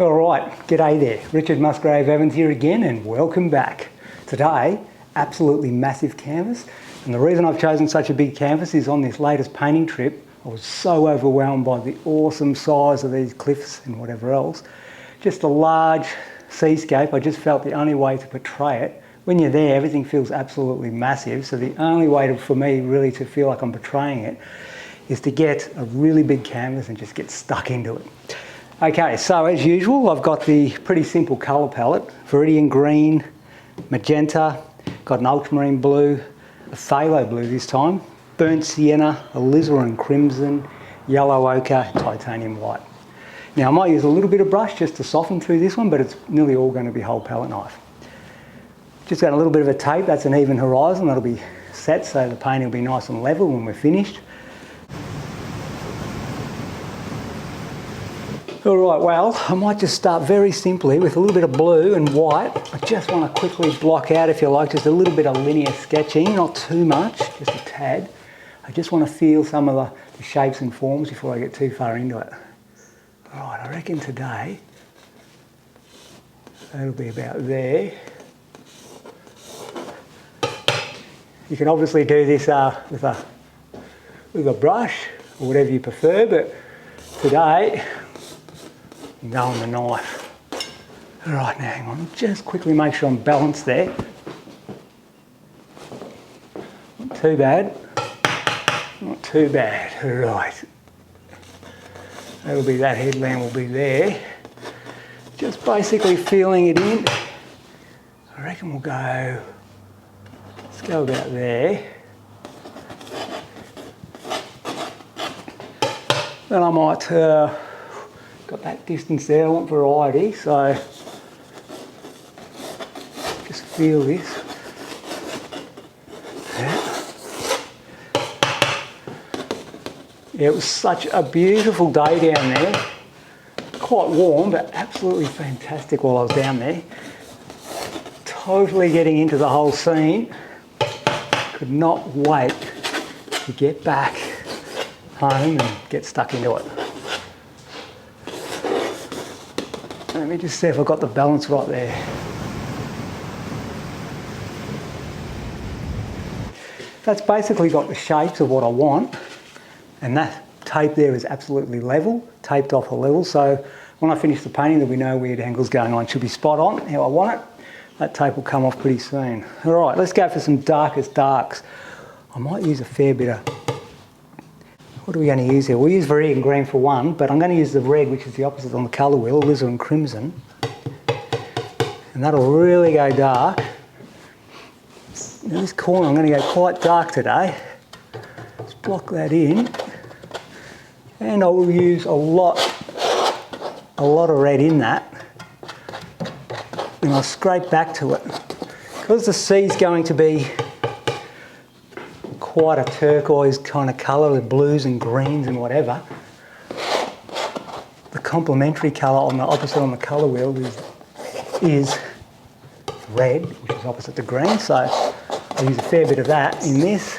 Alright, g'day there. Richard MUSGRAVE-EVANS here again and welcome back. Today, absolutely massive canvas, and the reason I've chosen such a big canvas is on this latest painting trip I was so overwhelmed by the awesome size of these cliffs and whatever else. Just a large seascape. I just felt the only way to portray it. When you're there, everything feels absolutely massive, so the only way for me really to feel like I'm portraying it is to get a really big canvas and just get stuck into it. Okay, so as usual, I've got the pretty simple colour palette: Viridian green, magenta, got an ultramarine blue, a phthalo blue this time, burnt sienna, alizarin crimson, yellow ochre, titanium white. Now I might use a little bit of brush just to soften through this one, but it's nearly all going to be whole palette knife. Just got a little bit of a tape, that's an even horizon, that'll be set so the painting will be nice and level when we're finished. Alright, well, I might just start very simply with a little bit of blue and white. I just want to quickly block out, if you like, just a little bit of linear sketching, not too much, just a tad. I just want to feel some of the shapes and forms before I get too far into it. Alright, I reckon today that'll be about there. You can obviously do this with a brush or whatever you prefer, but today I'm going the knife. Alright, now hang on, just quickly make sure I'm balanced there. Not too bad. Not too bad. Right. That'll be, that headland will be there. Just basically feeling it in. I reckon we'll go, let's go about there. Then I might, got that distance there, I want variety, so just feel this. Yeah, it was such a beautiful day down there. Quite warm, but absolutely fantastic while I was down there. Totally getting into the whole scene. Could not wait to get back home and get stuck into it. Let me just see if I've got the balance right there. That's basically got the shapes of what I want, and that tape there is absolutely level, taped off a level, so when I finish the painting there'll be no weird angles going on. It should be spot on how I want it. That tape will come off pretty soon. Alright, let's go for some darkest darks. I might use a fair bit of, what are we going to use here? We'll use Viridian green for one, but I'm going to use the red, which is the opposite on the colour wheel, alizarin crimson. And that'll really go dark. In this corner I'm going to go quite dark today. Let's block that in. And I will use a lot of red in that. And I'll scrape back to it. Because the sea's going to be quite a turquoise kind of colour with blues and greens and whatever, the complementary colour on the opposite on the colour wheel is red, which is opposite to green, so I'll use a fair bit of that in this.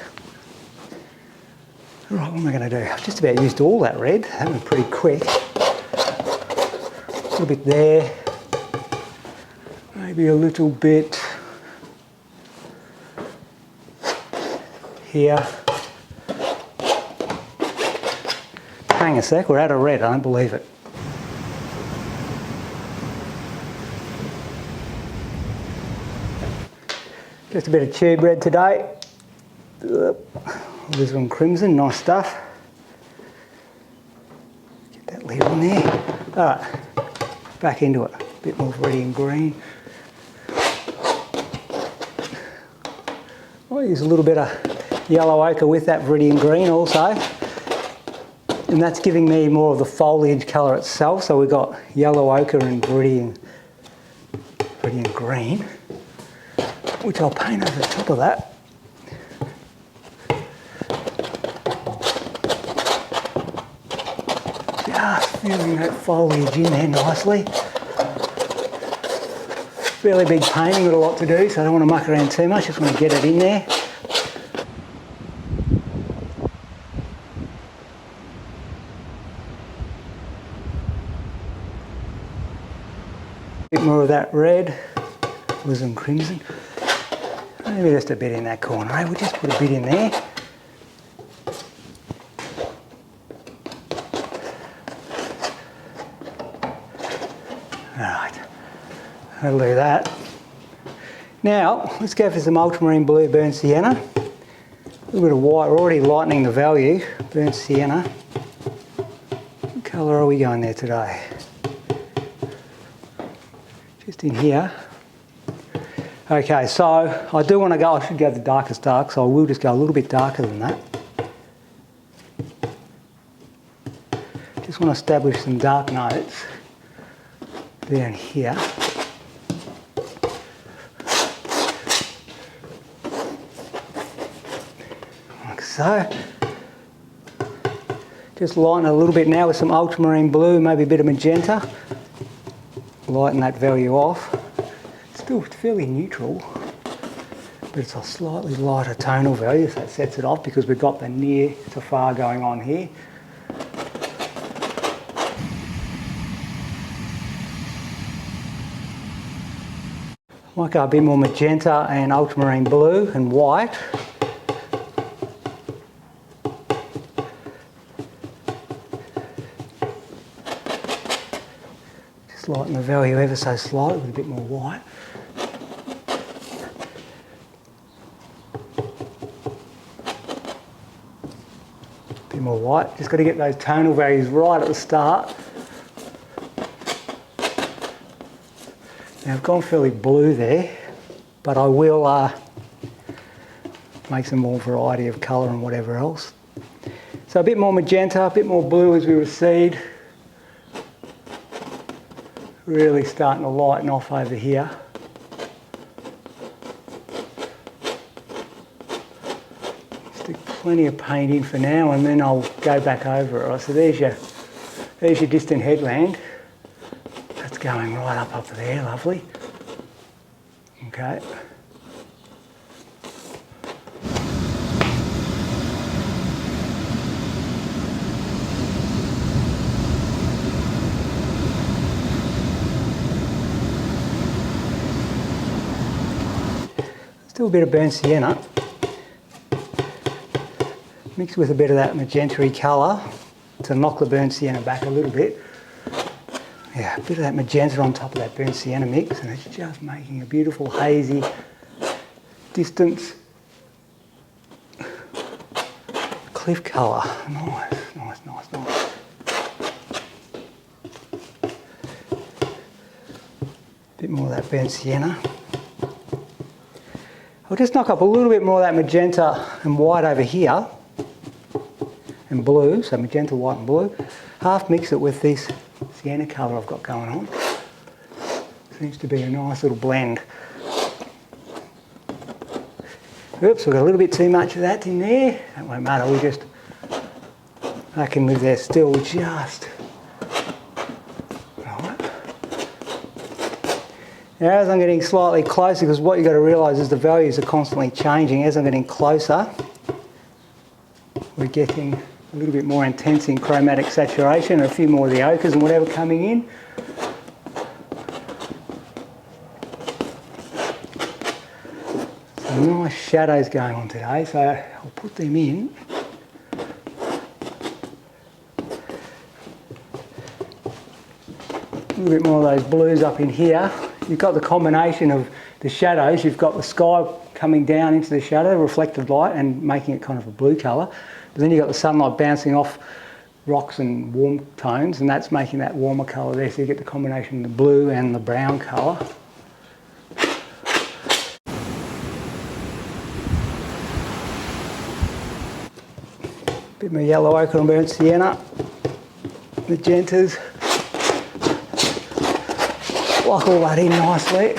Right, what am I going to do? I've just about used all that red. That went pretty quick. A little bit there, maybe a little bit here. Hang a sec, we're out of red, I don't believe it. Just a bit of tube red today. Alizarin crimson, nice stuff. Get that lid on there. Alright, back into it. A bit more Viridian green. I'll use a little bit of yellow ochre with that Viridian green also. And that's giving me more of the foliage colour itself. So we've got yellow ochre and Viridian green, which I'll paint over the top of that. Just feeling that foliage in there nicely. Fairly big painting, got a lot to do, so I don't want to muck around too much, just want to get it in there. A bit more of that red, Lism Crimson. Maybe just a bit in that corner, eh? We'll just put a bit in there. Alright, that'll do that. Now, let's go for some ultramarine blue burnt sienna. A little bit of white, we're already lightening the value. Burnt sienna. What colour are we going there today? Just in here. Okay, so I do want to go, I should go the darkest dark, so I will just go a little bit darker than that. Just want to establish some dark notes down here. Like so. Just lighten it a little bit now with some ultramarine blue, maybe a bit of magenta. Lighten that value off. Still fairly neutral, but it's a slightly lighter tonal value, so that sets it off because we've got the near to far going on here. Might go a bit more magenta and ultramarine blue and white. Just lighten the value ever so slightly with a bit more white. Bit more white. Just got to get those tonal values right at the start. Now I've gone fairly blue there, but I will make some more variety of colour and whatever else. So a bit more magenta, a bit more blue as we recede. Really starting to lighten off over here. Stick plenty of paint in for now and then I'll go back over it. Right, so there's your distant headland. That's going right up there, lovely. Okay. Still a bit of burnt sienna, mixed with a bit of that magenta-y colour to knock the burnt sienna back a little bit. Yeah, a bit of that magenta on top of that burnt sienna mix, and it's just making a beautiful hazy distance cliff colour. Nice, nice, nice, nice. Bit more of that burnt sienna. I'll just knock up a little bit more of that magenta and white over here, and blue, so magenta, white and blue. Half mix it with this sienna colour I've got going on. Seems to be a nice little blend. Oops, we've got a little bit too much of that in there. That won't matter, I can live there still, just. Now as I'm getting slightly closer, because what you've got to realise is the values are constantly changing. As I'm getting closer, we're getting a little bit more intense in chromatic saturation and a few more of the ochres and whatever coming in. So nice shadows going on today, so I'll put them in. A little bit more of those blues up in here. You've got the combination of the shadows, you've got the sky coming down into the shadow, reflected light, and making it kind of a blue colour. But then you've got the sunlight bouncing off rocks and warm tones, and that's making that warmer colour there, so you get the combination of the blue and the brown colour. Bit more yellow ochre and burnt sienna, magentas. Lock all that in nicely.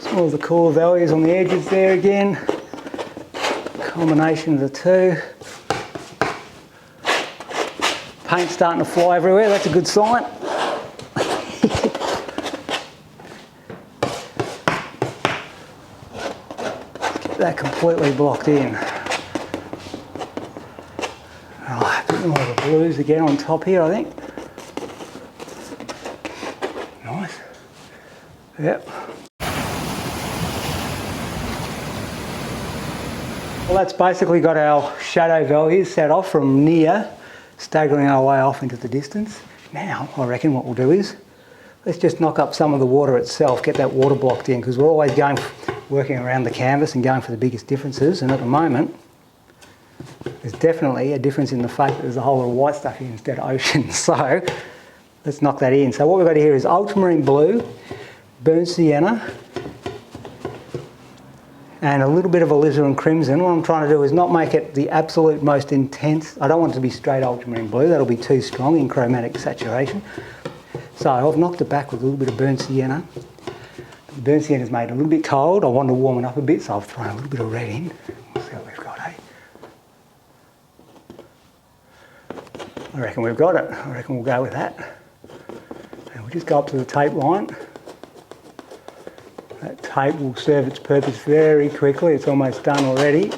Some of the core values on the edges there again. Combination of the two. Paint starting to fly everywhere, that's a good sign. Get that completely blocked in. more of the blues again on top here, I think. Nice. Yep. Well, that's basically got our shadow values set off from near, staggering our way off into the distance. Now, I reckon what we'll do is, let's just knock up some of the water itself, get that water blocked in, because we're always working around the canvas and going for the biggest differences, and at the moment, there's definitely a difference in the fact that there's a whole lot of white stuff here instead of ocean. So, let's knock that in. So what we've got here is ultramarine blue, burnt sienna, and a little bit of alizarin crimson. What I'm trying to do is not make it the absolute most intense. I don't want it to be straight ultramarine blue, that'll be too strong in chromatic saturation. So I've knocked it back with a little bit of burnt sienna. The burnt sienna's made a little bit cold. I want to warm it up a bit, so I've thrown a little bit of red in. We'll see what we've got, eh? I reckon we've got it. I reckon we'll go with that. And we'll just go up to the tape line. That tape will serve its purpose very quickly. It's almost done already.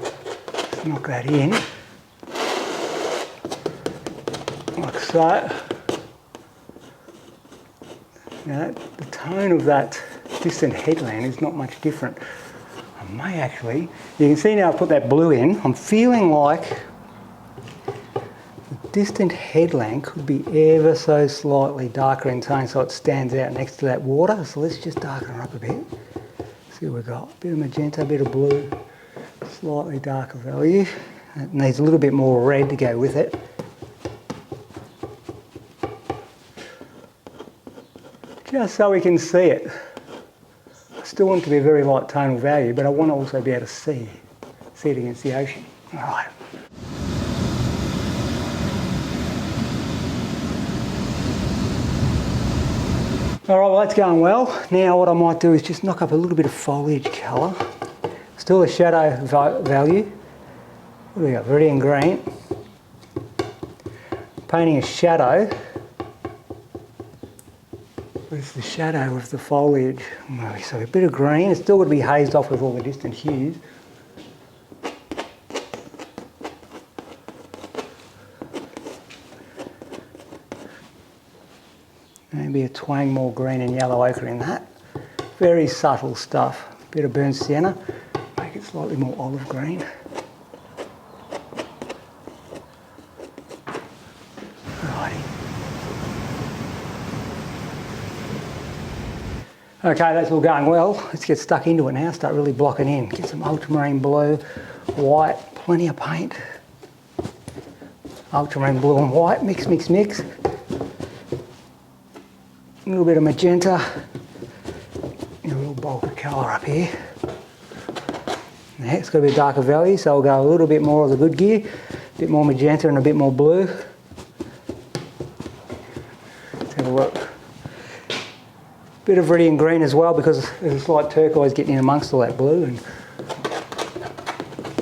Let's knock that in. Like so. Now, the tone of that distant headland is not much different. I may actually, you can see now I've put that blue in. I'm feeling like the distant headland could be ever so slightly darker in tone so it stands out next to that water. So let's just darken her up a bit. See what we've got. A bit of magenta, a bit of blue, slightly darker value. It needs a little bit more red to go with it. Just so we can see it. I still want it to be a very light tonal value, but I want to also be able to see it against the ocean. All right. All right, well that's going well. Now what I might do is just knock up a little bit of foliage colour. Still a shadow value. What do we got? Red and green. Painting a shadow with the shadow of the foliage. So a bit of green. It's still going to be hazed off with all the distant hues. Maybe a twang more green and yellow ochre in that. Very subtle stuff. A bit of burnt sienna. Make it slightly more olive green. Okay, that's all going well. Let's get stuck into it now, start really blocking in. Get some ultramarine blue, white, plenty of paint. Ultramarine blue and white, mix, mix, mix. A little bit of magenta. And a real bulk of colour up here. Yeah, it's got a bit darker value, so I'll go a little bit more of the good gear. A bit more magenta and a bit more blue. Let's have a look. Bit of red and green as well because there's a slight turquoise getting in amongst all that blue, and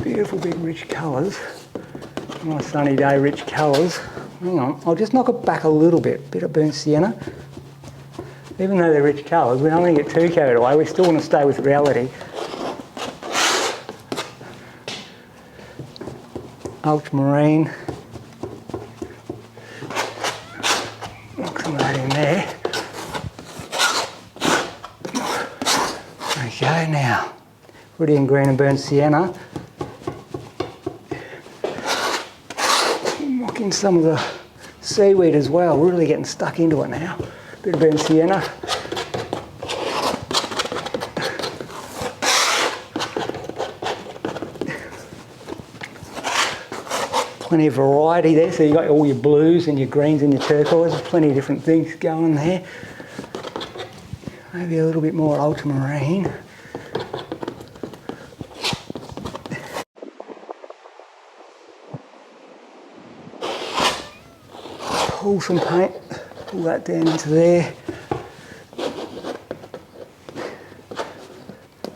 beautiful big rich colours. Nice sunny day rich colours. Hang on, I'll just knock it back a little bit. Bit of burnt sienna. Even though they're rich colours, we don't want to get too carried away. We still want to stay with reality. Ultramarine. Knock some of that in there. Okay, now, red and green and burnt sienna. Knock in some of the seaweed as well, really getting stuck into it now. Bit of burnt sienna. Plenty of variety there, so you've got all your blues and your greens and your turquoises, plenty of different things going there. Maybe a little bit more ultramarine. Pull some paint, pull that down into there.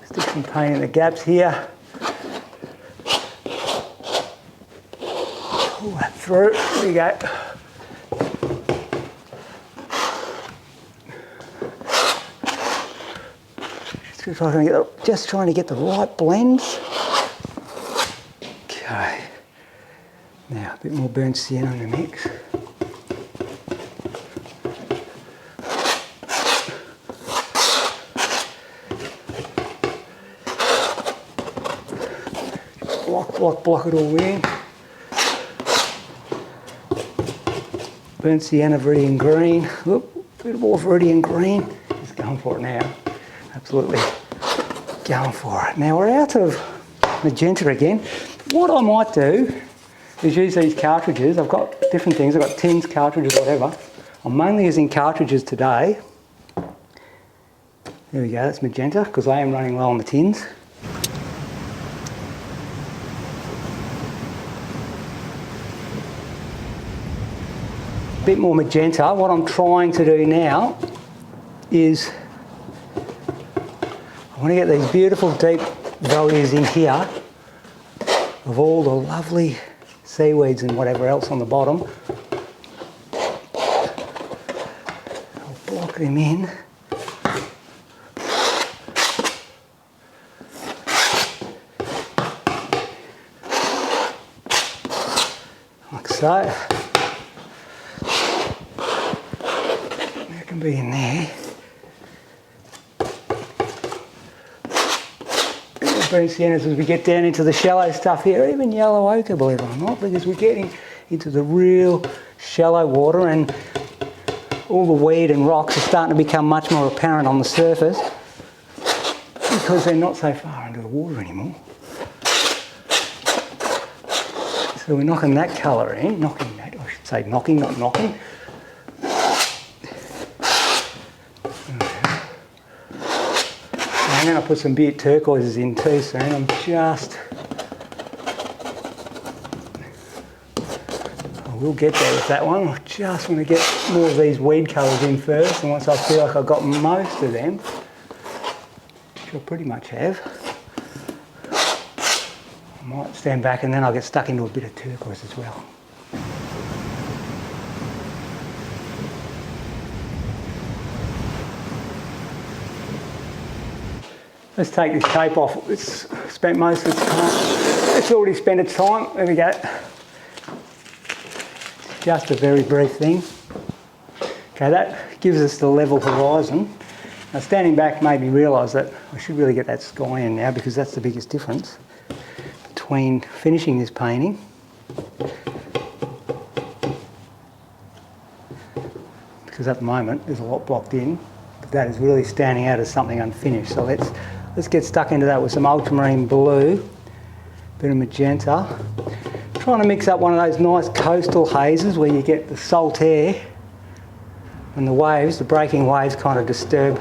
Stick some paint in the gaps here. Pull that through, there you go. Just trying to get the right blends. Okay. Now, a bit more burnt sienna in the mix. Block it all in. Burnt sienna, viridian green. Oop, bit more viridian green. Just going for it now. Absolutely going for it. Now we're out of magenta again. What I might do is use these cartridges. I've got different things. I've got tins, cartridges, whatever. I'm mainly using cartridges today. There we go, that's magenta, because I am running low on the tins. A bit more magenta. What I'm trying to do now is I want to get these beautiful deep values in here of all the lovely seaweeds and whatever else on the bottom. I'll block them in. Like so. That can be in there. Burnt siennas as we get down into the shallow stuff here, even yellow ochre, believe it or not, because we're getting into the real shallow water and all the weed and rocks are starting to become much more apparent on the surface because they're not so far under the water anymore. So we're knocking that colour in, knocking that, I should say knocking, not knocking. And then I'll put some Butte turquoises in too soon. I will get there with that one. I just want to get more of these weed colours in first, and once I feel like I've got most of them, which I pretty much have, I might stand back and then I'll get stuck into a bit of turquoise as well. Let's take this tape off. It's spent most of its time. It's already spent its time. There we go. Just a very brief thing. Okay, that gives us the level horizon. Now standing back made me realise that I should really get that sky in now, because that's the biggest difference between finishing this painting because at the moment there's a lot blocked in, but that is really standing out as something unfinished. So let's get stuck into that with some ultramarine blue, bit of magenta. Trying to mix up one of those nice coastal hazes where you get the salt air and the waves, the breaking waves kind of disturb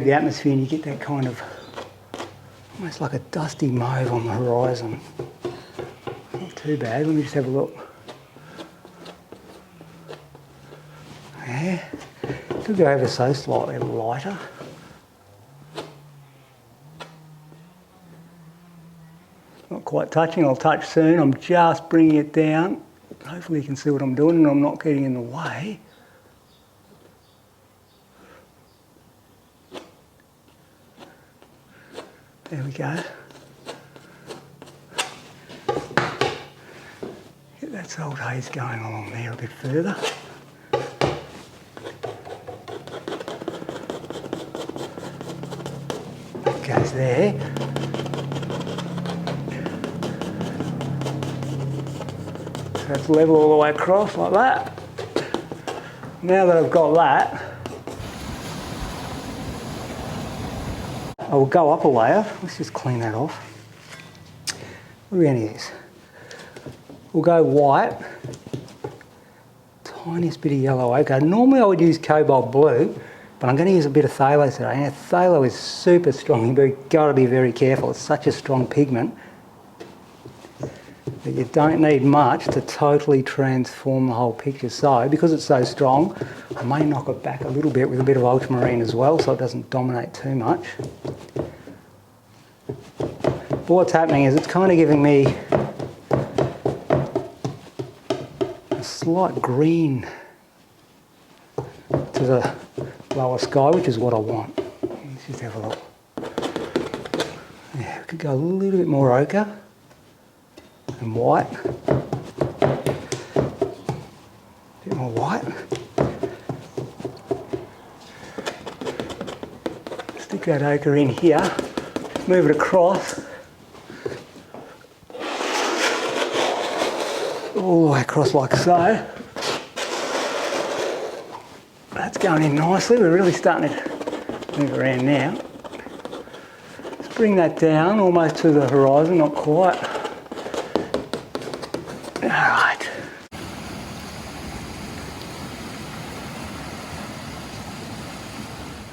the atmosphere, and you get that kind of almost like a dusty mauve on the horizon. Not too bad. Let me just have a look. Yeah, could go ever so slightly lighter. Not quite touching, I'll touch soon. I'm just bringing it down. Hopefully you can see what I'm doing and I'm not getting in the way. There we go. Get that salt haze going along there a bit further. That goes there. So it's level all the way across like that. Now that I've got that, I will go up a layer. Let's just clean that off. What are we going to use? We'll go white, tiniest bit of yellow ochre. Normally I would use cobalt blue, but I'm going to use a bit of phthalo today. Now phthalo is super strong, you've got to be very careful. It's such a strong pigment that you don't need much to totally transform the whole picture. So, because it's so strong, I may knock it back a little bit with a bit of ultramarine as well, so it doesn't dominate too much. But what's happening is it's kind of giving me a slight green to the lower sky, which is what I want. Let's just have a look. could go a little bit more ochre and white. A bit more white. Stick that ochre in here, move it across. All the way across like so. That's going in nicely. We're really starting to move around now. Let's bring that down almost to the horizon, not quite. Alright.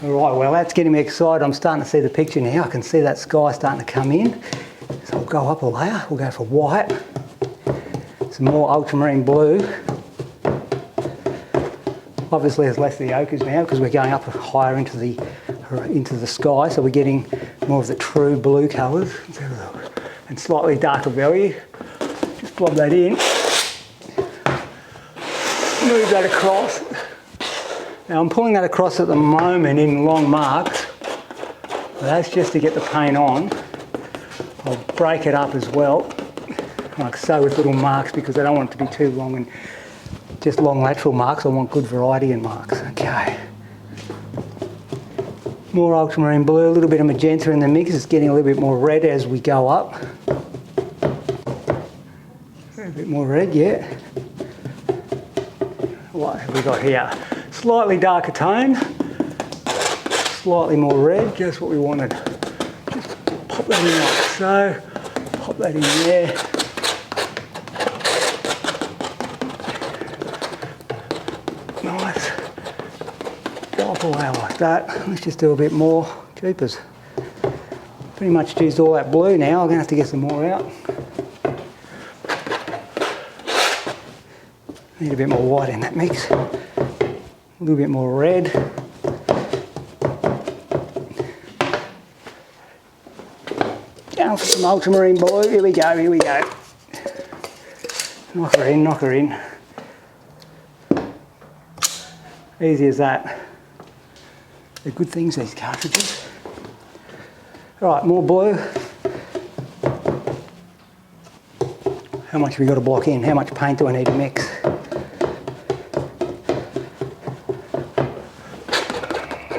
Alright, well that's getting me excited. I'm starting to see the picture now. I can see that sky starting to come in. So we'll go up a layer. We'll go for white. Some more ultramarine blue. Obviously there's less of the ochres now because we're going up higher into the sky, so we're getting more of the true blue colours and slightly darker value. Just blob that in. Move that across. Now I'm pulling that across at the moment in long marks. That's just to get the paint on. I'll break it up as well, like so, with little marks, because I don't want it to be too long and just long lateral marks. I want good variety in marks. Okay. More ultramarine blue, a little bit of magenta in the mix. It's getting a little bit more red as we go up. A bit more red, yeah. What have we got here? Slightly darker tone, slightly more red, just what we wanted. Just pop that in like so, pop that in there. Nice. Go up away like that. Let's just do a bit more. Jeepers. Pretty much used all that blue now. I'm going to have to get some more out. Need a bit more white in that mix. A little bit more red. Down for some ultramarine blue. Here we go, here we go. Knock her in, knock her in. Easy as that. They're good things, these cartridges. Alright, more blue. How much have we got to block in? How much paint do I need to mix?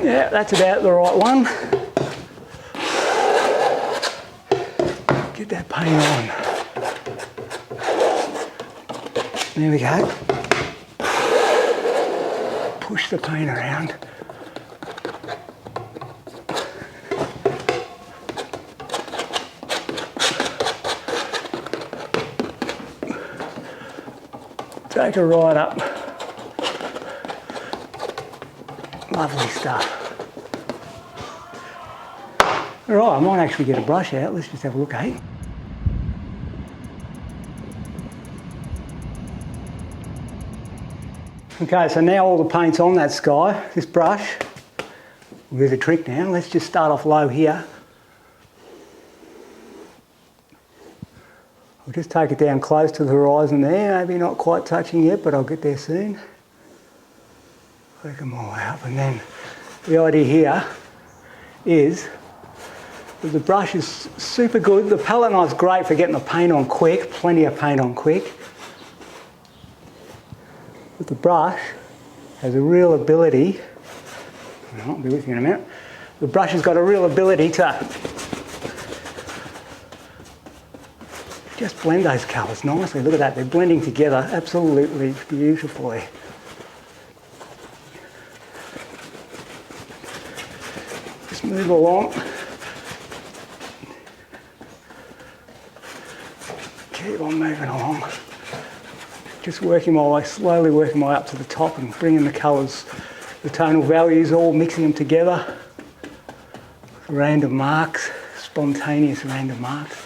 Yeah, that's about the right one. Get that paint on. There we go. Push the paint around. Take her right up. Lovely stuff. All right, I might actually get a brush out. Let's just have a look, eh? Okay, so now all the paint's on that sky. This brush, with a trick now. Let's just start off low here. I'll just take it down close to the horizon there. Maybe not quite touching yet, but I'll get there soon. Work them all out, and then the idea here is that the brush is super good. The palette knife's great for getting the paint on quick, plenty of paint on quick. But the brush has a real ability, I'll be with you in a minute, the brush has got a real ability to just blend those colours nicely. Look at that, they're blending together absolutely beautifully. Just move along. Keep on moving along. Just working my way, slowly working my way up to the top and bringing the colours, the tonal values, all mixing them together. Random marks, spontaneous random marks.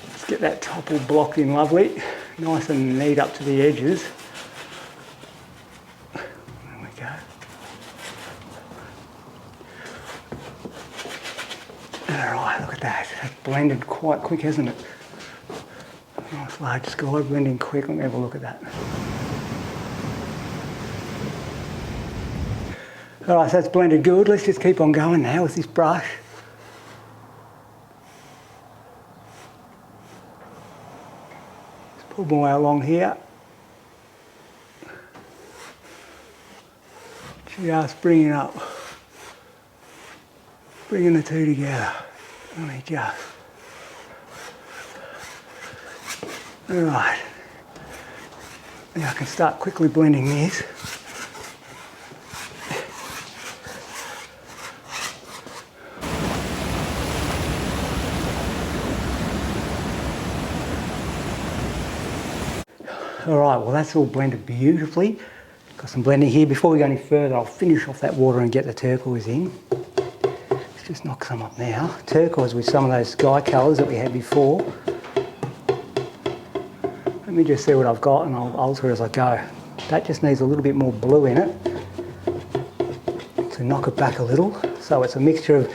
Let's get that top all blocked in lovely, nice and neat up to the edges. There we go. Alright, look at that. That's blended quite quick, hasn't it? Nice large sky, blending quick. Let me have a look at that. Alright, so that's blended good. Let's just keep on going now with this brush. little more along here. Just bringing up, bringing the two together. Let me just. Alright. Now I can start quickly blending this. Alright, well that's all blended beautifully. Got some blending here. Before we go any further, I'll finish off that water and get the turquoise in. Let's just knock some up now. Turquoise with some of those sky colours that we had before. Let me just see what I've got and I'll alter as I go. That just needs a little bit more blue in it to knock it back a little. So it's a mixture of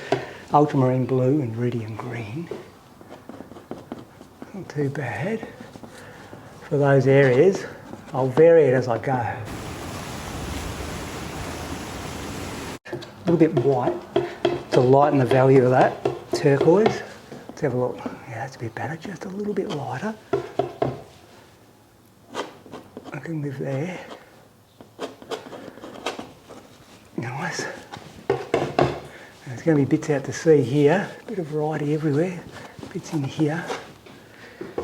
ultramarine blue and iridium green. Not too bad. For those areas, I'll vary it as I go. A little bit white to lighten the value of that turquoise. Let's have a look. Yeah, that's a bit better, just a little bit lighter. I can live there. Nice. And there's going to be bits out to sea here. A bit of variety everywhere. Bits in here. A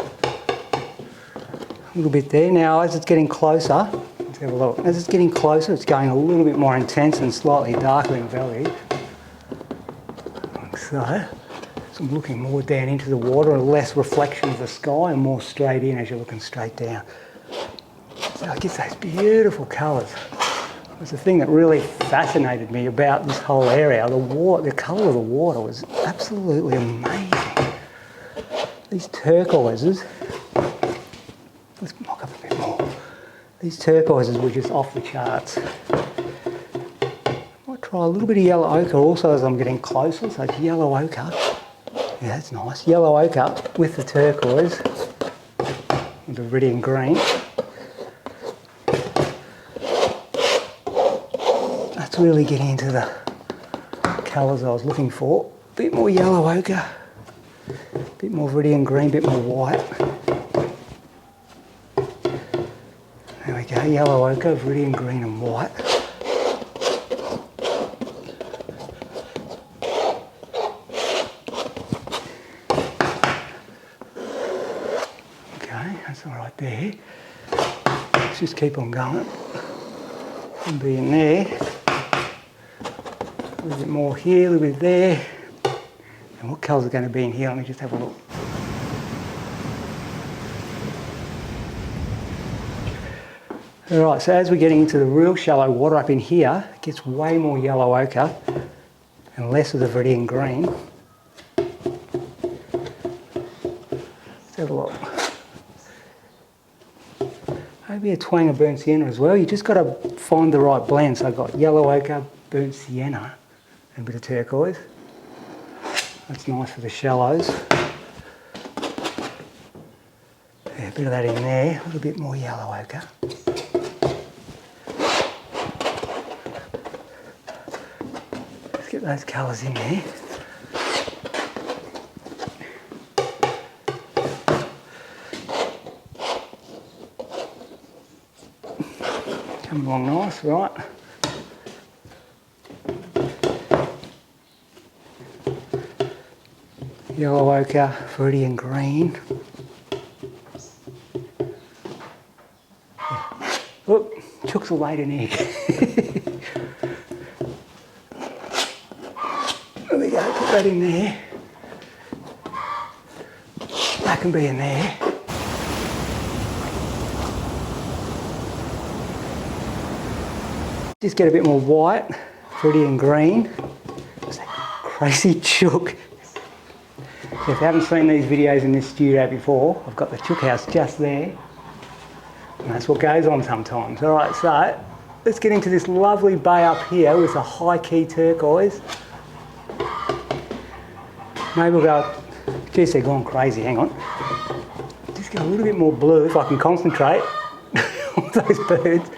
little bit there. Now as it's getting closer, let's have a look. As it's getting closer, it's going a little bit more intense and slightly darker in value. Like so. So I'm looking more down into the water and less reflection of the sky and more straight in as you're looking straight down. So it gets those beautiful colours. It's the thing that really fascinated me about this whole area. The colour of the water was absolutely amazing. These turquoises, let's knock up a bit more. These turquoises were just off the charts. I might try a little bit of yellow ochre also as I'm getting closer. So it's yellow ochre. Yeah, that's nice. Yellow ochre with the turquoise, with the iridium green. That's really getting into the colours I was looking for. A bit more yellow ochre, a bit more iridium green, a bit more white. There we go, yellow ochre, iridium green and white. Okay, that's all right there. Let's just keep on going. And be in there. A little bit more here, a little bit there. And what colours are going to be in here? Let me just have a look. Alright, so as we're getting into the real shallow water up in here, it gets way more yellow ochre and less of the iridium green. Let's have a look. Maybe a twang of burnt sienna as well. You just got to find the right blend. So I've got yellow ochre, burnt sienna, and a bit of turquoise. That's nice for the shallows. Yeah, a bit of that in there. A little bit more yellow ochre. Let's get those colours in there. Coming along nice, right? Yellow ochre, iridium green. Oop, chooks will laid an egg. There we go, put that in there. That can be in there. Just get a bit more white, iridium green. It's that crazy chook. So if you haven't seen these videos in this studio before, I've got the chook house just there. And that's what goes on sometimes. Alright, so let's get into this lovely bay up here with a high key turquoise. Maybe we'll go, geez, they're gone crazy, hang on. Just get a little bit more blue if I can concentrate on those birds.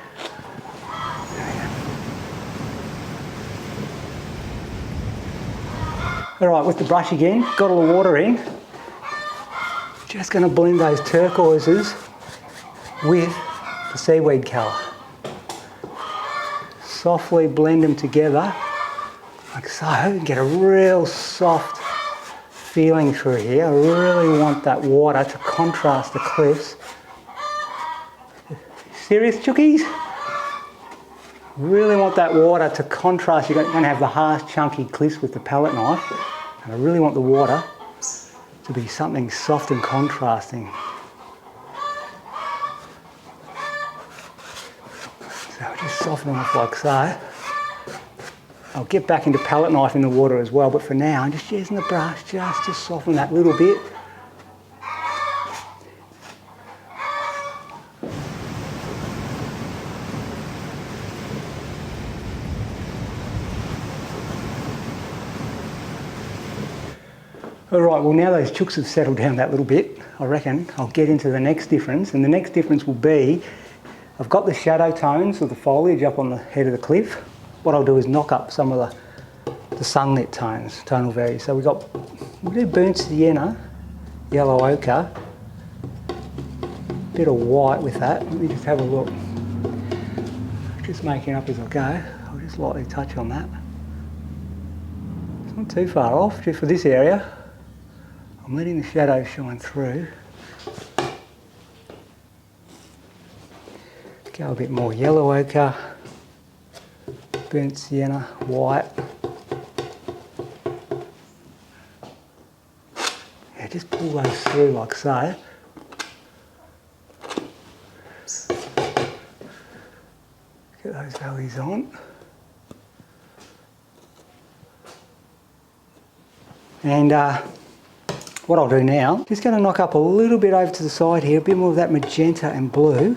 Alright, with the brush again, got all the water in. Just going to blend those turquoises with the seaweed colour. Softly blend them together, like so, and get a real soft feeling through here. I really want that water to contrast the cliffs. Serious, chookies? Really want that water to contrast. You're going to have the harsh, chunky cliffs with the palette knife, and I really want the water to be something soft and contrasting. So I'll just soften them off like so. I'll get back into palette knife in the water as well, but for now I'm just using the brush just to soften that little bit. Alright, well now those chooks have settled down that little bit, I reckon I'll get into the next difference, and the next difference will be, I've got the shadow tones of the foliage up on the head of the cliff. What I'll do is knock up some of the sunlit tones, tonal values. So we'll do burnt sienna, yellow ochre, bit of white with that. Let me just have a look. Just making up as I go. I'll just lightly touch on that. It's not too far off, just for this area. I'm letting the shadows shine through. Go a bit more yellow ochre, burnt sienna, white. Yeah, just pull those through like so. Get those values on. And what I'll do now, just going to knock up a little bit over to the side here, a bit more of that magenta and blue.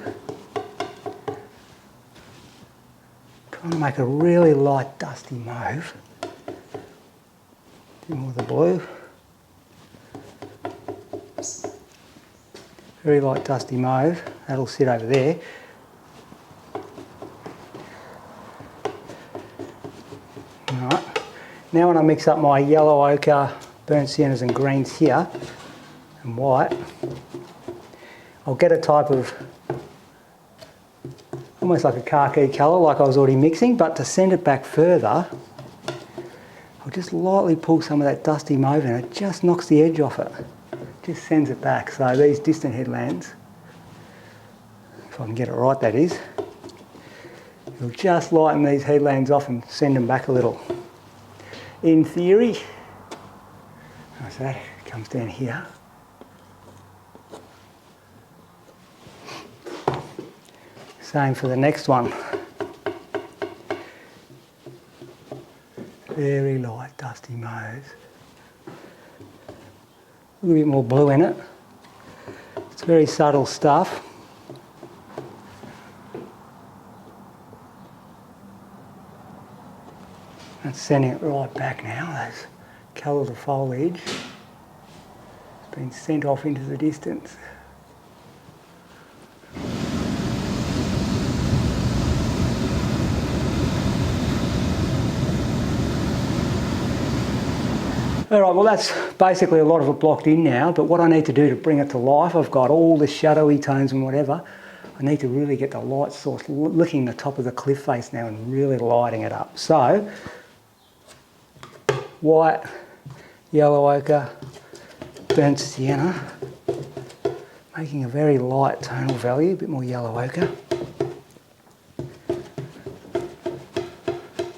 Trying to make a really light dusty mauve. A bit more of the blue. Very light dusty mauve, that'll sit over there. Alright, now when I mix up my yellow ochre, burnt siennas and greens here, and white, I'll get a type of, almost like a khaki colour, like I was already mixing, but to send it back further, I'll just lightly pull some of that dusty mauve and it just knocks the edge off it. Just sends it back. So these distant headlands, if I can get it right that is, it'll just lighten these headlands off and send them back a little. In theory, so that comes down here. Same for the next one. Very light dusty mauve. A little bit more blue in it. It's very subtle stuff. That's sending it right back now, those colours of foliage. It's been sent off into the distance. Alright, well that's basically a lot of it blocked in now, but what I need to do to bring it to life, I've got all the shadowy tones and whatever. I need to really get the light source licking the top of the cliff face now and really lighting it up. So, white, yellow ochre, burnt sienna, making a very light tonal value, a bit more yellow ochre.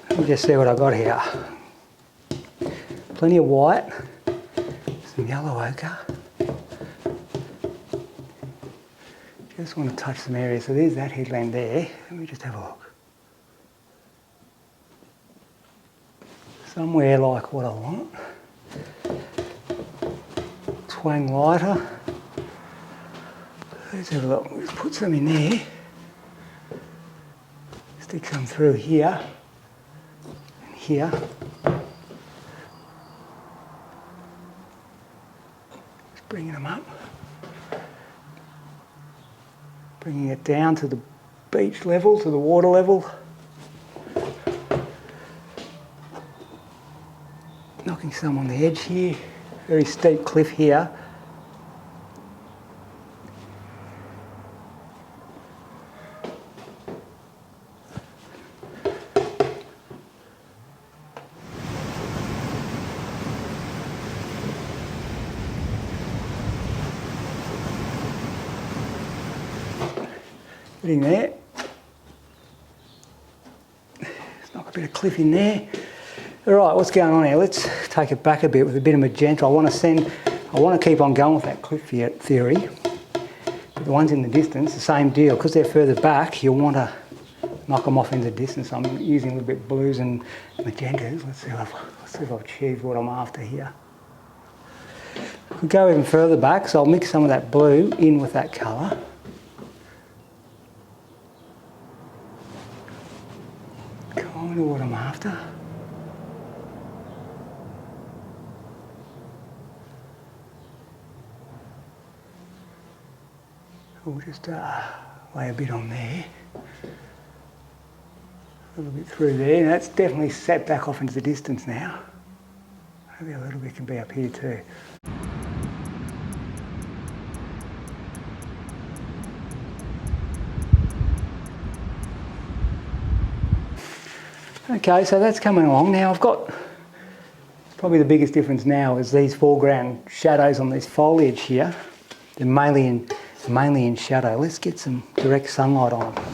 Let me just see what I've got here. Plenty of white, some yellow ochre. Just want to touch some areas. So there's that headland there. Let me just have a look. Somewhere like what I want. Twang lighter. Let's have a look. Let's put some in there. Stick some through here and here. Just bringing them up. Bringing it down to the beach level, to the water level. Knocking some on the edge here. Very steep cliff here. sitting there. Let's knock a bit of cliff in there. All right, what's going on here? Let's take it back a bit with a bit of magenta. I want to keep on going with that cliff theory. But the ones in the distance, the same deal. Because they're further back, you'll want to knock them off in the distance. I'm using a little bit of blues and magentas. Let's see if I've achieved what I'm after here. We go even further back, so I'll mix some of that blue in with that colour. Kind of what I'm after. We'll just lay a bit on there. A little bit through there. Now that's definitely set back off into the distance now. Maybe a little bit can be up here too. Okay, so that's coming along. Now I've got, probably the biggest difference now is these foreground shadows on this foliage here. They're mainly in shadow. Let's get some direct sunlight on them.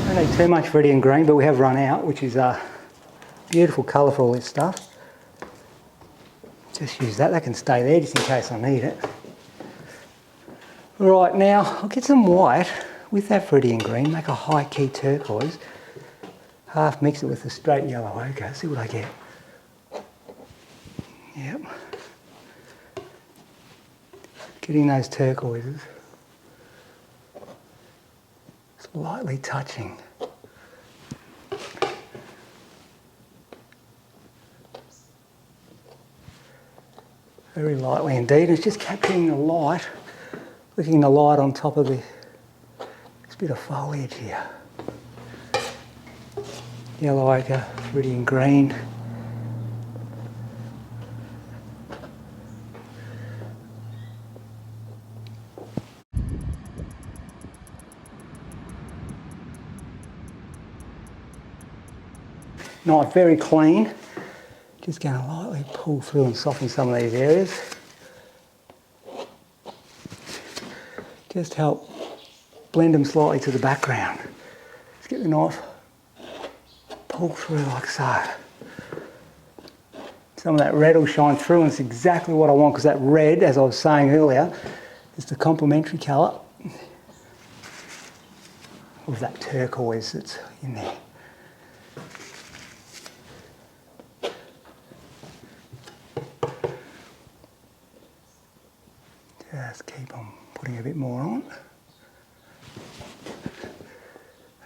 Don't need too much viridian green, but we have run out, which is a beautiful colour for all this stuff. Just use that can stay there just in case I need it. Right, now I'll get some white with that viridian green, make a high key turquoise, half mix it with the straight yellow ochre, see what I get. Yep. Getting those turquoises. Slightly touching. Very lightly indeed. It's just capturing the light, looking the light on top of this bit of foliage here. Yellow ochre, viridian green. Not very clean. Just going to lightly pull through and soften some of these areas. Just help blend them slightly to the background. Let's get the knife, pull through like so. Some of that red will shine through, and it's exactly what I want, because that red, as I was saying earlier, is the complementary colour of that turquoise that's in there. Just keep on putting a bit more on.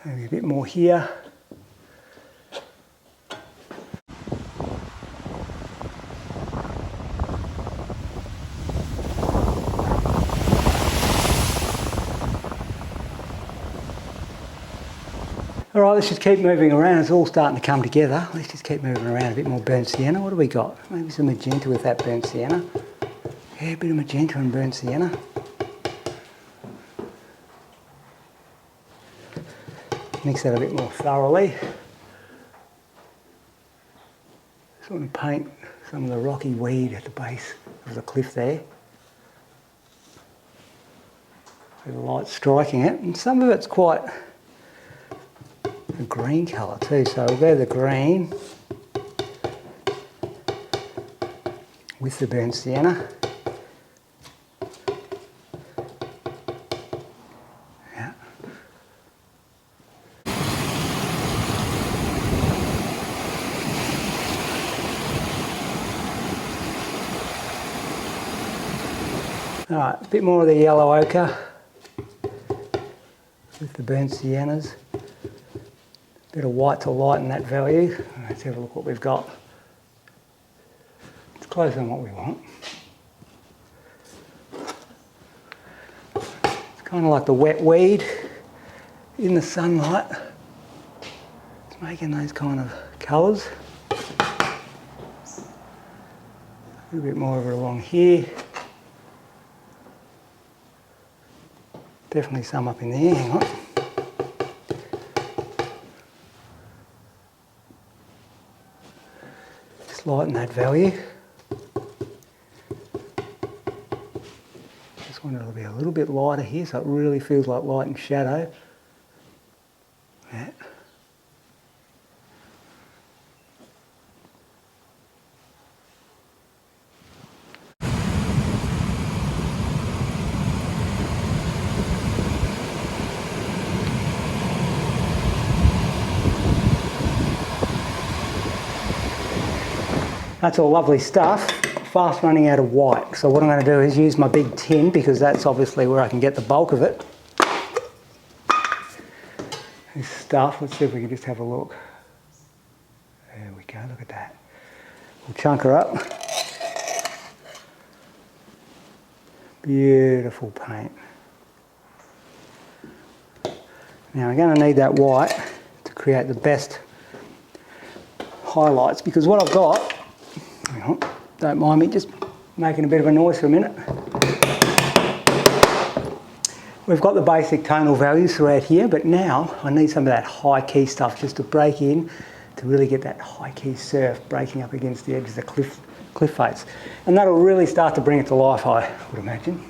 Maybe a bit more here. All right, let's just keep moving around. It's all starting to come together. Let's just keep moving around. A bit more burnt sienna. What do we got? Maybe some magenta with that burnt sienna. Yeah, a bit of magenta and burnt sienna. Mix that a bit more thoroughly. Just want to paint some of the rocky weed at the base of the cliff there. With the light striking it, and some of it's quite a green colour too, so we'll go the green with the burnt sienna. Yeah. Alright, a bit more of the yellow ochre with the burnt siennas. Bit of white to lighten that value. Let's have a look what we've got. It's closer than what we want. It's kind of like the wet weed in the sunlight. It's making those kind of colours. A little bit more of it along here. Definitely some up in there, hang on. lighten that value. Just want it to be a little bit lighter here so it really feels like light and shadow. Yeah. That's all lovely stuff. Fast running out of white. So what I'm going to do is use my big tin because that's obviously where I can get the bulk of it. This stuff, let's see if we can just have a look. There we go, look at that. We'll chunk her up. Beautiful paint. Now I'm going to need that white to create the best highlights because what I've got, hang on, don't mind me just making a bit of a noise for a minute. We've got the basic tonal values throughout here, but now I need some of that high key stuff just to break in, to really get that high key surf breaking up against the edge of the cliff face. And that'll really start to bring it to life, I would imagine.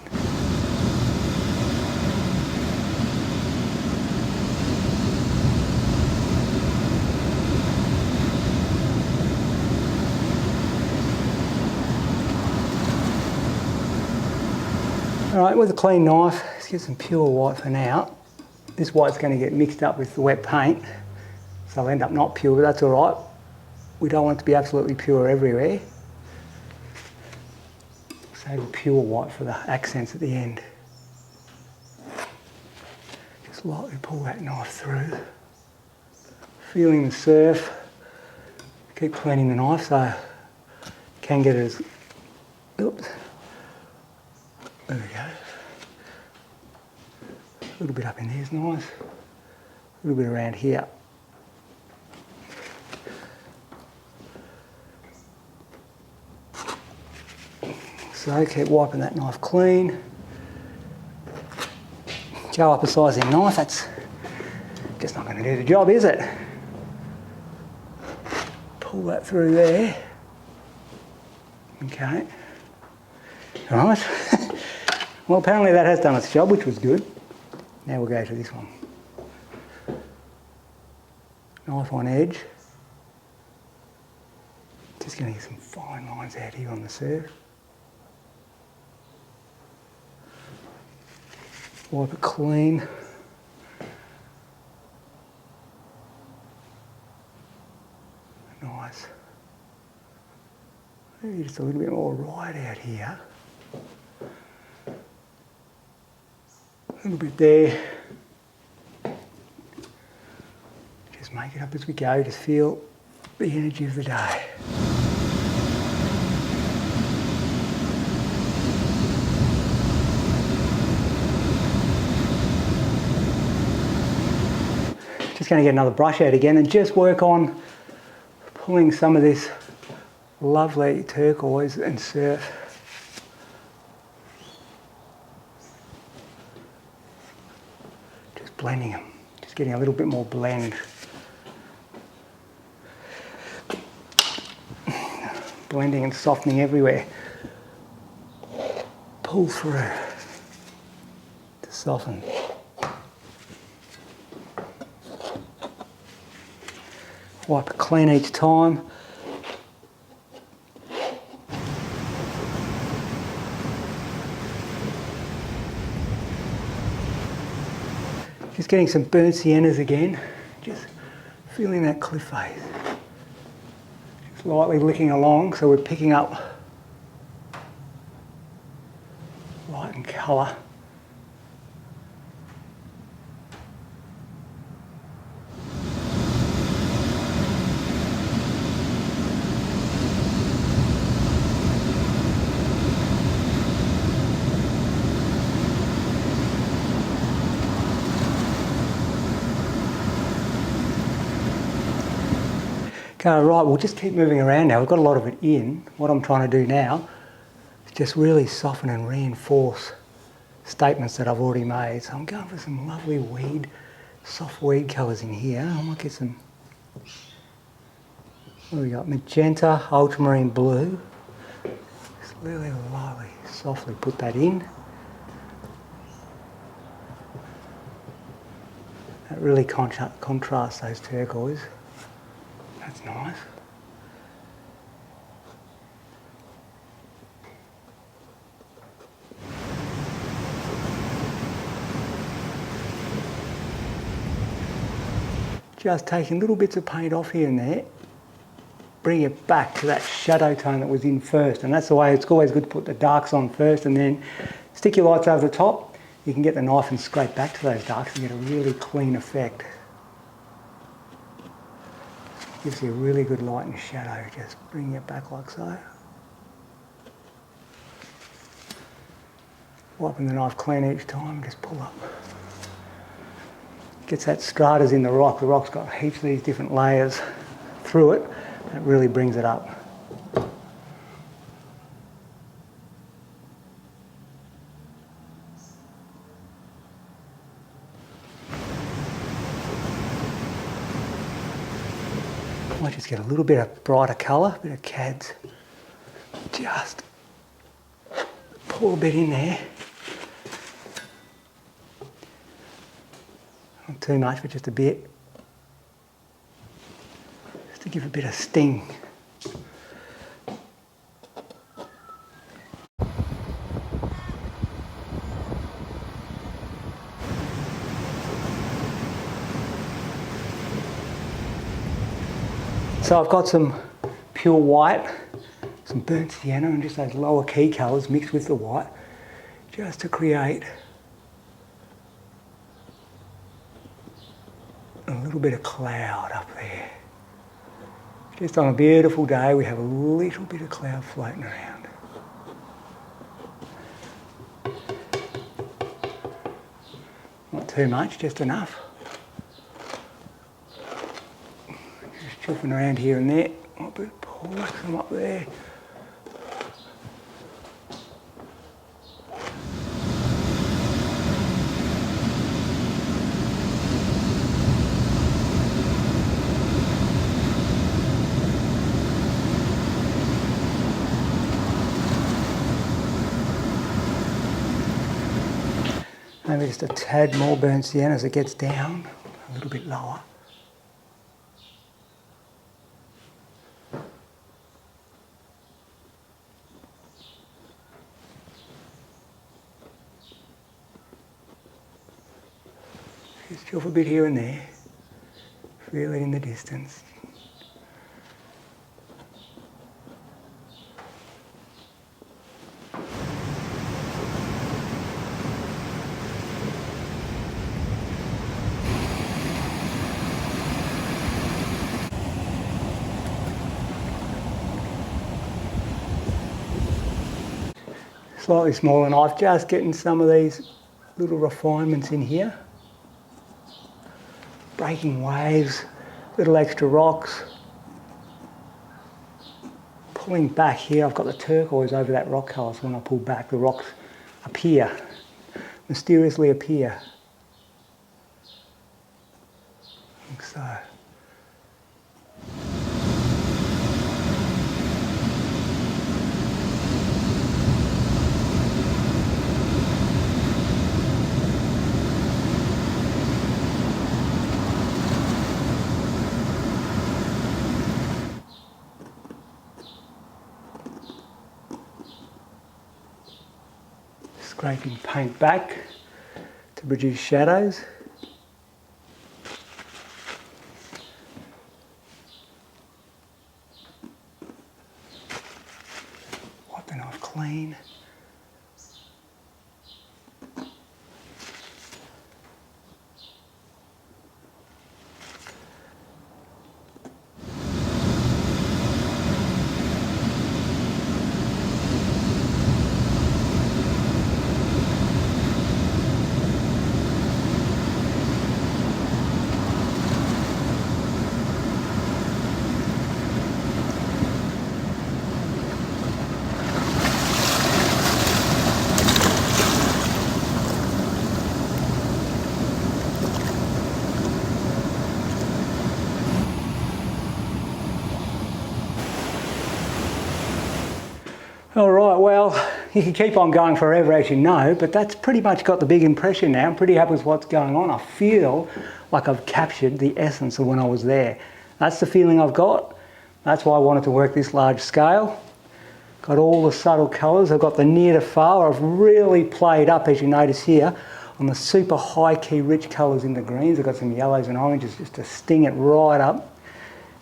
Alright, with a clean knife, let's get some pure white for now. This white's going to get mixed up with the wet paint, so I'll end up not pure, but that's alright. We don't want it to be absolutely pure everywhere. Save the pure white for the accents at the end. Just lightly pull that knife through. Feeling the surf. Keep cleaning the knife so I can get it as... Oops. There we go. A little bit up in there is nice. A little bit around here. So keep wiping that knife clean. Go up a size in knife, that's just not going to do the job, is it? Pull that through there. Okay. Alright. Well, apparently that has done its job, which was good. Now we'll go to this one. Knife on edge. Just going to get some fine lines out here on the surf. Wipe it clean. Nice. Maybe just a little bit more right out here. A little bit there. Just make it up as we go, just feel the energy of the day. Just going to get another brush out again and just work on pulling some of this lovely turquoise and surf. Just blending them, just getting a little bit more blend. Blending and softening everywhere. Pull through to soften. Wipe it clean each time. Just getting some burnt siennas again. Just feeling that cliff face. Just lightly licking along so we're picking up light and colour. Okay, right, we'll just keep moving around now. We've got a lot of it in. What I'm trying to do now is just really soften and reinforce statements that I've already made. So I'm going for some lovely weed, soft weed colours in here. I might get some We got magenta, ultramarine blue. Just really lightly, softly put that in. That really contrasts those turquoise. That's nice. Just taking little bits of paint off here and there, bring it back to that shadow tone that was in first. And that's the way, it's always good to put the darks on first and then stick your lights over the top. You can get the knife and scrape back to those darks and get a really clean effect. Gives you a really good light and shadow. Just bring it back like so. Wiping the knife clean each time, just pull up. Gets that stratas in the rock. The rock's got heaps of these different layers through it. And it really brings it up. Might just get a little bit of brighter colour, a bit of CADs. Just pour a bit in there. Not too much, but just a bit. Just to give a bit of sting. So I've got some pure white, some burnt sienna and just those lower key colours mixed with the white, just to create a little bit of cloud up there. Just on a beautiful day we have a little bit of cloud floating around. Not too much, just enough. Chuffing around here and there, might be pull some up there. Maybe just a tad more burnt sienna as it gets down, a little bit lower. Just chuff a bit here and there, feel it in the distance. Slightly smaller knife, just getting some of these little refinements in here. Breaking waves, little extra rocks. Pulling back here, I've got the turquoise over that rock colour, so when I pull back the rocks appear, mysteriously appear. Like so. Scraping paint back to produce shadows. Wipe the knife clean. All right, well, you can keep on going forever, as you know, but that's pretty much got the big impression now. I'm pretty happy with what's going on. I feel like I've captured the essence of when I was there. That's the feeling I've got. That's why I wanted to work this large scale. Got all the subtle colours. I've got the near to far. I've really played up, as you notice here, on the super high key rich colours in the greens. I've got some yellows and oranges just to sting it right up.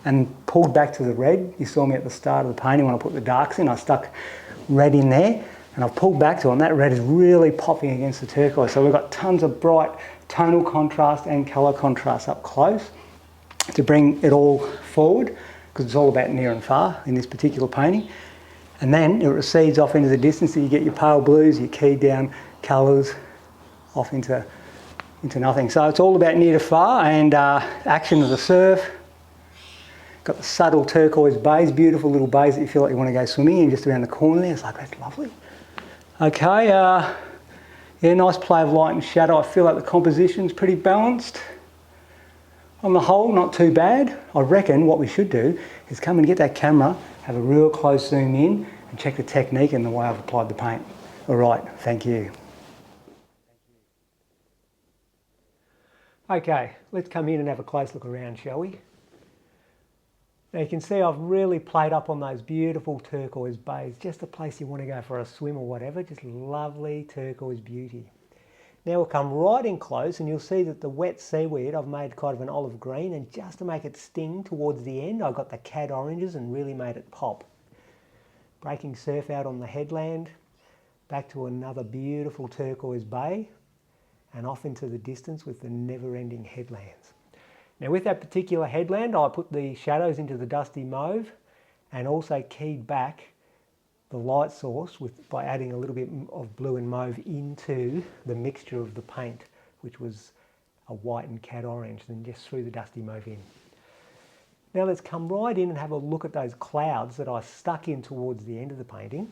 And pulled back to the red. You saw me at the start of the painting when I put the darks in. I stuck red in there and I've pulled back to it, and that red is really popping against the turquoise. So we've got tons of bright tonal contrast and colour contrast up close to bring it all forward, because it's all about near and far in this particular painting. And then it recedes off into the distance, so you get your pale blues, your keyed down colours off into nothing. So it's all about near to far and action of the surf. Got the subtle turquoise bays, beautiful little bays that you feel like you want to go swimming in just around the corner there. It's like, that's lovely. Okay, yeah, nice play of light and shadow. I feel like the composition's pretty balanced. On the whole, not too bad. I reckon what we should do is come and get that camera, have a real close zoom in and check the technique and the way I've applied the paint. All right, thank you. Okay, let's come in and have a close look around, shall we? Now you can see I've really played up on those beautiful turquoise bays, just a place you want to go for a swim or whatever, just lovely turquoise beauty. Now we'll come right in close and you'll see that the wet seaweed I've made kind of an olive green, and just to make it sting towards the end I've got the cad oranges and really made it pop. Breaking surf out on the headland, back to another beautiful turquoise bay and off into the distance with the never-ending headlands. Now with that particular headland, I put the shadows into the dusty mauve and also keyed back the light source by adding a little bit of blue and mauve into the mixture of the paint, which was a white and cad orange, then just threw the dusty mauve in. Now let's come right in and have a look at those clouds that I stuck in towards the end of the painting.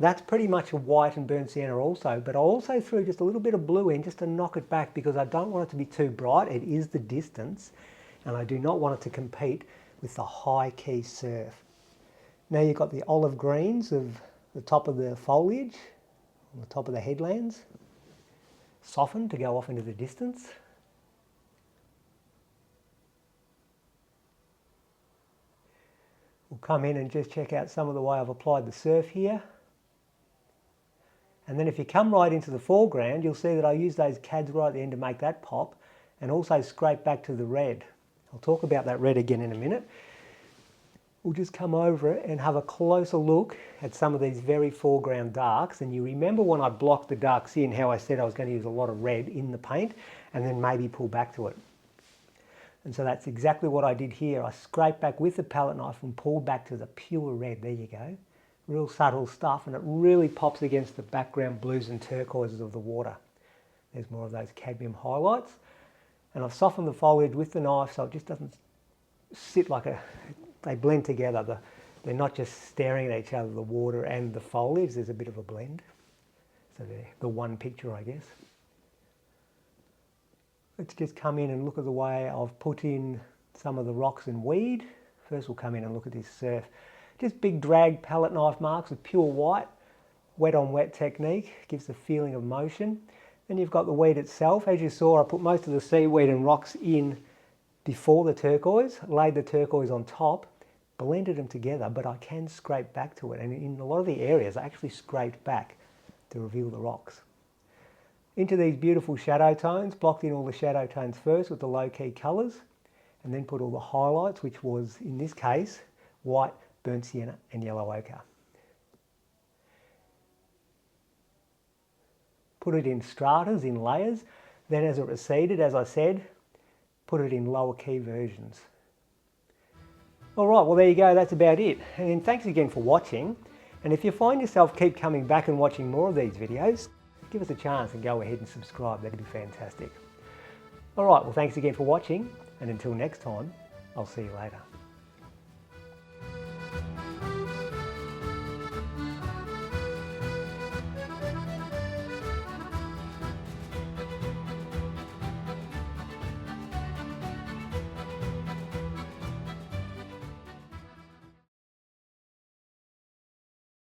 That's pretty much a white and burnt sienna also, but I also threw just a little bit of blue in just to knock it back, because I don't want it to be too bright. It is the distance, and I do not want it to compete with the high key surf. Now you've got the olive greens of the top of the foliage, on the top of the headlands, softened to go off into the distance. We'll come in and just check out some of the way I've applied the surf here. And then if you come right into the foreground, you'll see that I use those cads right at the end to make that pop, and also scrape back to the red. I'll talk about that red again in a minute. We'll just come over it and have a closer look at some of these very foreground darks. And you remember when I blocked the darks in, how I said I was going to use a lot of red in the paint and then maybe pull back to it. And so that's exactly what I did here. I scraped back with the palette knife and pulled back to the pure red. There you go. Real subtle stuff, and it really pops against the background blues and turquoises of the water. There's more of those cadmium highlights. And I've softened the foliage with the knife so it just doesn't sit like they blend together. They're not just staring at each other, the water and the foliage. There's a bit of a blend. So they're the one picture, I guess. Let's just come in and look at the way I've put in some of the rocks and weed. First we'll come in and look at this surf. Just big drag palette knife marks with pure white, wet on wet technique, gives the feeling of motion. Then you've got the weed itself. As you saw, I put most of the seaweed and rocks in before the turquoise, laid the turquoise on top, blended them together, but I can scrape back to it. And in a lot of the areas, I actually scraped back to reveal the rocks. Into these beautiful shadow tones, blocked in all the shadow tones first with the low key colours, and then put all the highlights, which was, in this case, white, burnt sienna and yellow ochre. Put it in stratas, in layers. Then as it receded, as I said, put it in lower key versions. All right, well there you go, that's about it. And then thanks again for watching. And if you find yourself keep coming back and watching more of these videos, give us a chance and go ahead and subscribe, that'd be fantastic. All right, well thanks again for watching, and until next time, I'll see you later.